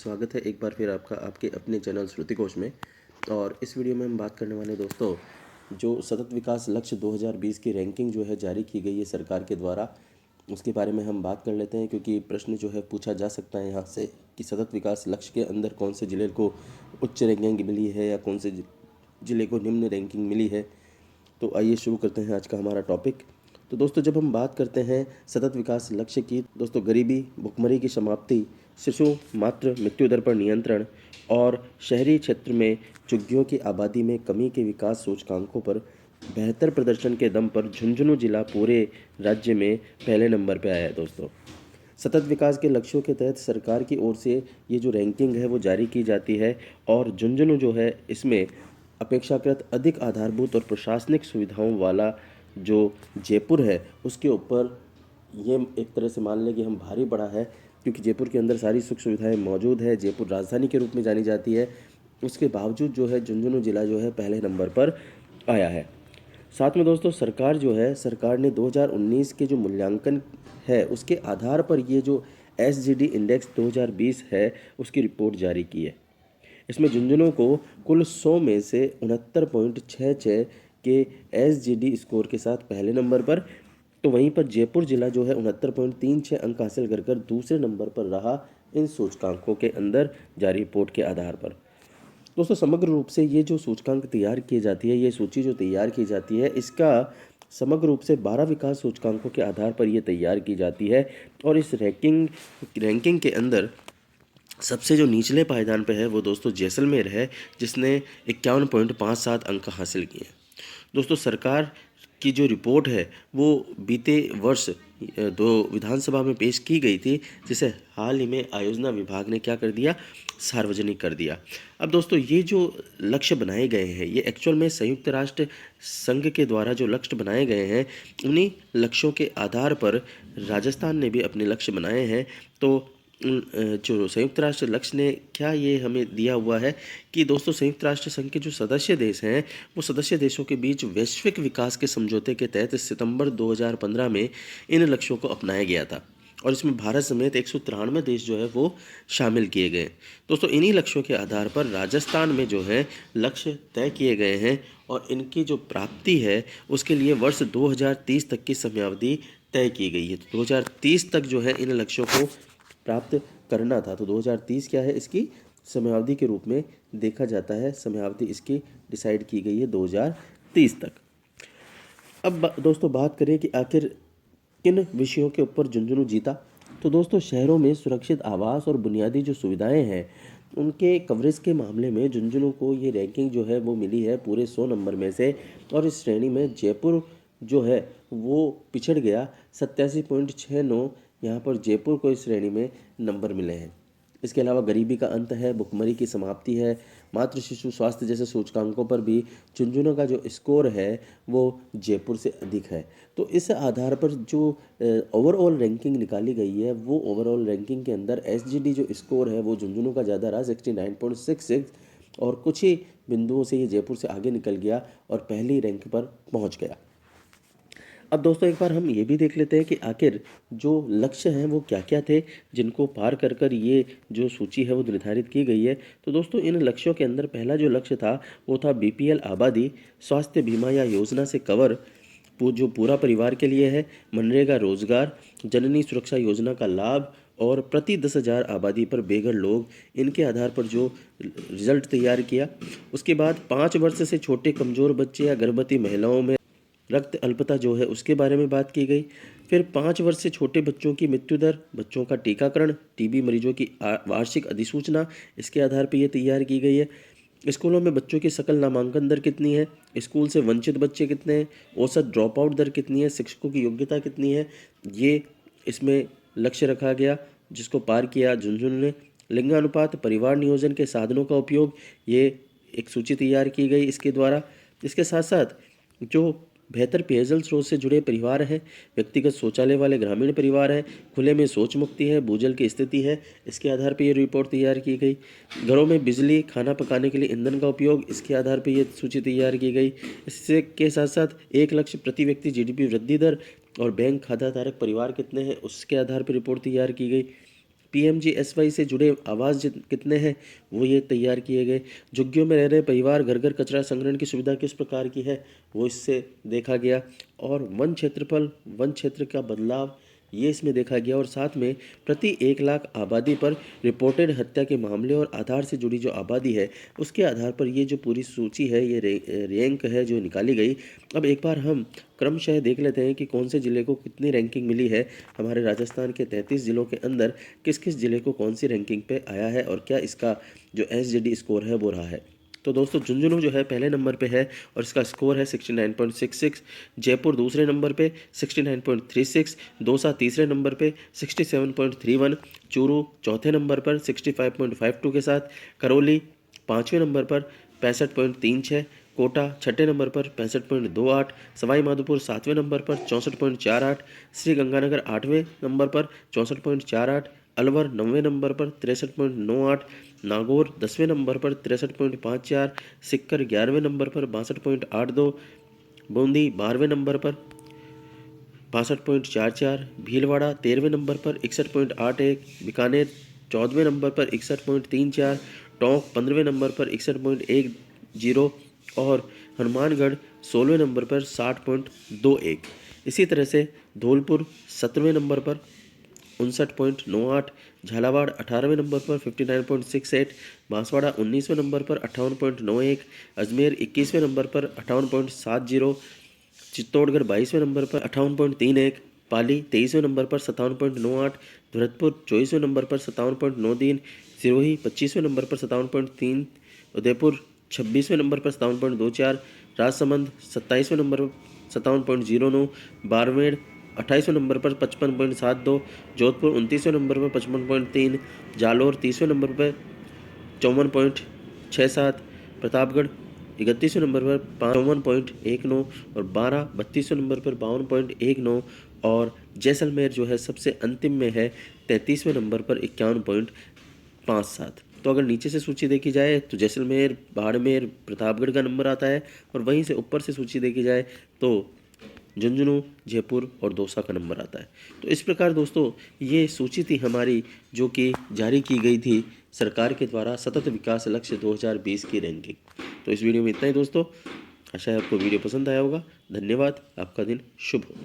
स्वागत है एक बार फिर आपका आपके अपने चैनल श्रुति कोश में। और इस वीडियो में हम बात करने वाले दोस्तों, जो सतत विकास लक्ष्य 2020 की रैंकिंग जो है जारी की गई है सरकार के द्वारा, उसके बारे में हम बात कर लेते हैं। क्योंकि प्रश्न जो है पूछा जा सकता है यहाँ से कि सतत विकास लक्ष्य के अंदर कौन से ज़िले को उच्च रैंकिंग मिली है या कौन से ज़िले को निम्न रैंकिंग मिली है। तो आइए शुरू करते हैं आज का हमारा टॉपिक। तो दोस्तों, जब हम बात करते हैं सतत विकास लक्ष्य की, दोस्तों गरीबी, भुखमरी की समाप्ति, शिशु मातृ मृत्यु दर पर नियंत्रण और शहरी क्षेत्र में झुग्गियों की आबादी में कमी के विकास सूचकांकों पर बेहतर प्रदर्शन के दम पर झुंझुनू जिला पूरे राज्य में पहले नंबर पर आया है। दोस्तों, सतत विकास के लक्ष्यों के तहत सरकार की ओर से ये जो रैंकिंग है वो जारी की जाती है और झुंझुनू जो है इसमें अपेक्षाकृत अधिक आधारभूत और प्रशासनिक सुविधाओं वाला जो जयपुर है उसके ऊपर ये एक तरह से मान लें कि हम भारी पड़ा है। क्योंकि जयपुर के अंदर सारी सुख सुविधाएं मौजूद है, जयपुर राजधानी के रूप में जानी जाती है, उसके बावजूद जो है झुंझुनू जिला जो है पहले नंबर पर आया है। साथ में दोस्तों सरकार ने 2019 के जो मूल्यांकन है उसके आधार पर ये जो SGD इंडेक्स 2020 है उसकी रिपोर्ट जारी की है। इसमें झुंझुनू को कुल 100 में से 69.66 के SGD स्कोर के साथ पहले नंबर पर, तो वहीं पर जयपुर जिला जो है 69.36 अंक हासिल कर दूसरे नंबर पर रहा इन सूचकांकों के अंदर जारी रिपोर्ट के आधार पर। दोस्तों, समग्र रूप से ये जो सूचकांक तैयार की जाती है, ये सूची जो तैयार की जाती है, इसका समग्र रूप से 12 विकास सूचकांकों के आधार पर ये तैयार की जाती है। और इस रैंकिंग के अंदर सबसे जो निचले पायदान पे है वो दोस्तों जैसलमेर है, जिसने 51.57 अंक हासिल किए। दोस्तों, सरकार की जो रिपोर्ट है वो बीते वर्ष 2 विधानसभा में पेश की गई थी, जिसे हाल ही में आयोजना विभाग ने क्या कर दिया, सार्वजनिक कर दिया। अब दोस्तों, ये जो लक्ष्य बनाए गए हैं ये एक्चुअल में संयुक्त राष्ट्र संघ के द्वारा जो लक्ष्य बनाए गए हैं, उन्हीं लक्ष्यों के आधार पर राजस्थान ने भी अपने लक्ष्य बनाए हैं। तो जो संयुक्त राष्ट्र लक्ष्य ने क्या ये हमें दिया हुआ है कि दोस्तों संयुक्त राष्ट्र संघ के जो सदस्य देश हैं वो सदस्य देशों के बीच वैश्विक विकास के समझौते के तहत सितंबर 2015 में इन लक्ष्यों को अपनाया गया था और इसमें भारत समेत 193 देश जो है वो शामिल किए गए। दोस्तों, इन्हीं लक्ष्यों के आधार पर राजस्थान में जो है लक्ष्य तय किए गए हैं और इनकी जो प्राप्ति है उसके लिए वर्ष 2030 तक की समयावधि तय की गई है। तो 2030 तक जो है इन लक्ष्यों को प्राप्त करना था। तो 2030 क्या है, इसकी समयावधि के रूप में देखा जाता है। समयावधि इसकी डिसाइड की गई है 2030 तक। अब दोस्तों बात करें कि आखिर किन विषयों के ऊपर झुंझुनू जीता। तो दोस्तों, शहरों में सुरक्षित आवास और बुनियादी जो सुविधाएं हैं उनके कवरेज के मामले में झुंझुनू को ये रैंकिंग जो है वो मिली है पूरे 100 नंबर में से। और इस श्रेणी में जयपुर जो है वो पिछड़ गया, 87.69 यहाँ पर जयपुर को इस श्रेणी में नंबर मिले हैं। इसके अलावा गरीबी का अंत है, भुखमरी की समाप्ति है, मातृ शिशु स्वास्थ्य जैसे सूचकांकों पर भी झुंझुनू का जो स्कोर है वो जयपुर से अधिक है। तो इस आधार पर जो ओवरऑल रैंकिंग निकाली गई है वो ओवरऑल रैंकिंग के अंदर SGD जो स्कोर है वो झुंझुनू का ज़्यादा रहा, 69.66, और कुछ ही बिंदुओं से ये जयपुर से आगे निकल गया और पहली रैंक पर पहुँच गया। अब दोस्तों, एक बार हम ये भी देख लेते हैं कि आखिर जो लक्ष्य हैं वो क्या क्या थे जिनको पार कर ये जो सूची है वो निर्धारित की गई है। तो दोस्तों, इन लक्ष्यों के अंदर पहला जो लक्ष्य था वो था BPL आबादी, स्वास्थ्य बीमा या योजना से कवर जो पूरा परिवार के लिए है, मनरेगा रोजगार, जननी सुरक्षा योजना का लाभ और प्रति 10,000 आबादी पर बेघर लोग, इनके आधार पर जो रिजल्ट तैयार किया। उसके बाद 5 वर्ष से छोटे कमज़ोर बच्चे या गर्भवती महिलाओं में रक्त अल्पता जो है उसके बारे में बात की गई। फिर 5 वर्ष से छोटे बच्चों की मृत्यु दर, बच्चों का टीकाकरण, TB मरीजों की वार्षिक अधिसूचना, इसके आधार पर यह तैयार की गई है। स्कूलों में बच्चों की सकल नामांकन दर कितनी है, स्कूल से वंचित बच्चे कितने हैं, औसत ड्रॉप आउट दर कितनी है, शिक्षकों की योग्यता कितनी है, ये इसमें लक्ष्य रखा गया जिसको पार किया झुंझुनू ने। लिंगानुपात, परिवार नियोजन के साधनों का उपयोग, ये एक सूची तैयार की गई इसके द्वारा। इसके साथ साथ जो बेहतर पेयजल स्रोत से जुड़े परिवार हैं, व्यक्तिगत शौचालय वाले ग्रामीण परिवार हैं, खुले में शौच मुक्ति है, भूजल की स्थिति है, इसके आधार पर ये रिपोर्ट तैयार की गई। घरों में बिजली, खाना पकाने के लिए ईंधन का उपयोग, इसके आधार पर ये सूची तैयार की गई। इससे के साथ साथ 1 लक्ष्य प्रति व्यक्ति GDP वृद्धि दर और बैंक खाताधारक परिवार कितने हैं उसके आधार पर रिपोर्ट तैयार की गई। PMGSY से जुड़े आवास कितने हैं वो ये तैयार किए गए। झुग्गियों में रह रहे परिवार घर घर कचरा संग्रहण की सुविधा किस प्रकार की है वो इससे देखा गया। और वन क्षेत्रफल, वन क्षेत्र का बदलाव ये इसमें देखा गया। और साथ में प्रति 1 लाख आबादी पर रिपोर्टेड हत्या के मामले और आधार से जुड़ी जो आबादी है उसके आधार पर ये जो पूरी सूची है, ये रैंक है जो निकाली गई। अब एक बार हम क्रमशः देख लेते हैं कि कौन से ज़िले को कितनी रैंकिंग मिली है। हमारे राजस्थान के 33 ज़िलों के अंदर किस किस ज़िले को कौन सी रैंकिंग पे आया है और क्या इसका जो SGD स्कोर है वो रहा है। तो दोस्तों झुंझुनू जो है पहले नंबर पे है और इसका स्कोर है 69.66। जयपुर दूसरे नंबर पे 69.36। दौसा तीसरे नंबर पे 67.31। चूरू चौथे नंबर पर 65.52 के साथ। करौली पाँचवें नंबर पर 65.36। कोटा छठे नंबर पर 65.28। सवाई माधोपुर सातवें नंबर पर 64.48। श्री गंगानगर आठवें नंबर पर 64.48। अलवर नौवें नंबर पर 63.98। नागौर 10वें नंबर पर 63.54। सिक्कर 11वें नंबर पर 62.82। बूंदी 12वें नंबर पर 62.44। भीलवाड़ा 13वें नंबर पर 61.81। बीकानेर 14वें नंबर पर 61.34। टोंक 15वें नंबर पर 61.10 और हनुमानगढ़ 16वें नंबर पर 60.21। इसी तरह से धौलपुर 17वें नंबर पर 59.98। झालावाड़ 18वें नंबर पर 59.68। बांसवाड़ा 19वें नंबर पर 58.91। अजमेर 21वें नंबर पर 58.70। चित्तौड़गढ़ 22वें नंबर पर 58.31। पाली 23वें नंबर पर 57.98। भरतपुर 24वें नंबर पर 57.93। सिरोही 25वें नंबर पर 57.3। उदयपुर 26वें नंबर पर 57.24। राजसमंद 27वें नंबर पर 57.09। बाड़मेर 28वें नंबर पर 55.72। जोधपुर 29वें नंबर पर 55.3। जालौर 30वें नंबर पर 54.67। प्रतापगढ़ 31वें नंबर पर 55.19 और बारह 32वें नंबर पर 52.19। और जैसलमेर जो है सबसे अंतिम में है 33वें नंबर पर 51.57। तो अगर नीचे से सूची देखी जाए तो जैसलमेर, बाड़मेर, प्रतापगढ़ का नंबर आता है और वहीं से ऊपर से सूची देखी जाए तो झुंझुनू, जयपुर और दौसा का नंबर आता है। तो इस प्रकार दोस्तों ये सूची थी हमारी जो कि जारी की गई थी सरकार के द्वारा सतत विकास लक्ष्य 2020 की रैंकिंग। तो इस वीडियो में इतना ही दोस्तों। आशा है आपको वीडियो पसंद आया होगा। धन्यवाद। आपका दिन शुभ हो।